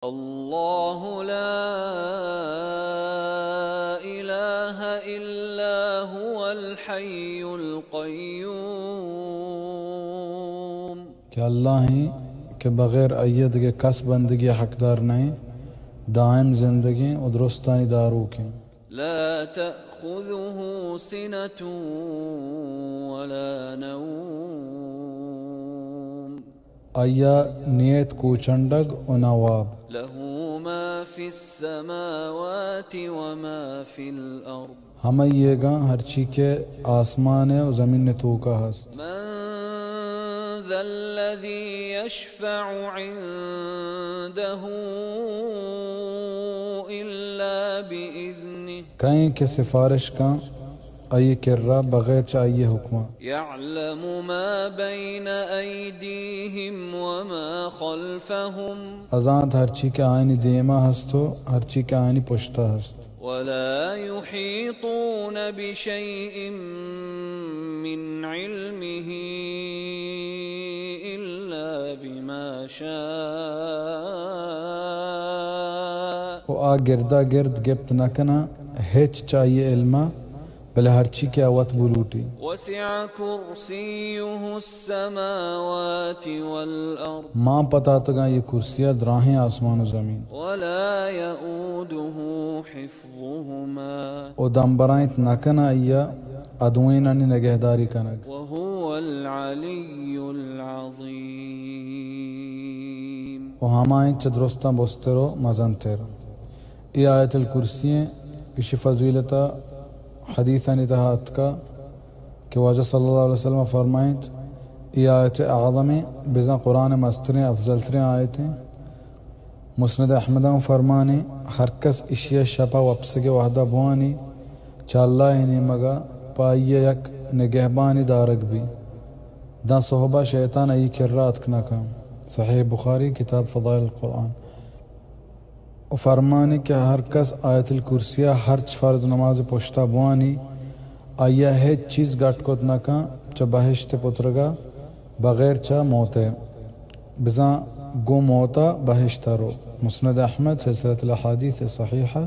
अल्लाहु ला इलाहा इल्ला हुवल हय्युल क़य्यूम। कि अल्लाह ही के बग़ैर अय्यद के कस बंदगी हकदार नहीं, दायम जिंदगी और दुरुस्तानी दारू के। ला तअख़ुज़ुहु सिनतुन वला नौम। अय्या नियत कूचंडग और नवाब। लहू मा फिस समावाति व मा फिल अर्द। हम येगा हर ची के आसमान है और ज़मीन ने तो का हस्त। मन ज़ल्लज़ी यशफ़अु इंदहू इल्ला बिइज़्निह। कहीं के सिफारिश का अये किर्रा बगैर चाहिए हुक्मा। यअलमु मा बैन अयदीहिम व मा खल्फहुम। अजान हर ची के आयनी देमा हस्तो, हर ची के आयनी पुश्ता हस्त। वला युहीतून बिशैइन मिन इल्मिही इल्ला बिमा शाअ। वो आ गिरदा गिर्द गिप्त नकना हेच चाहिए इल्मा बले हर ची के आवत बुलूटी। वसिअ कुर्सियुहु अस्समावाति वल अर्द। माँ पता तगा ये कुर्सियाँ द्राहें आसमान और ज़मीन। वला यऊदुहु हिफ्ज़ुहुमा। ओ दम्बराइत नकना अय्या अदुएनानी नगहदारी कनग। वहुवल अलियुल अज़ीम। ओ हमाएं चद्रुस्ता बोस्तरो मज़न तेरा। ये आयतुल कुर्सियाँ इशी फजीलता हदीसा नितहात का कि वाजा सल्लल्लाहु अलैहि वसल्लम फरमाइत ये आयत आज़म बिज़ा कुरान मस्तरें अफजल तरें आयतें। मुस्नद अहमद फरमाने हर कस इशिया शपा वप्स के वहदा बुआनी चाल्ला ने मगा पाइये यक निगहबानी दारक भी दा सोहबा शैतान अई किर्रात कना काम। सहीह बुखारी किताब फ़ज़ाइल कुरान। और फरमाने कि हर कस आयतुल कुर्सिया हर फ़र्ज नमाज पुश्ता बुआनी आया है चीज़ गट कोत नका च बहिश्त पुत्रगा बगैर च मौते बिज़ा गो मौता बहिश्ता रो। मुस्नद अहमद सिलसिलतुल अहादीस सहीहा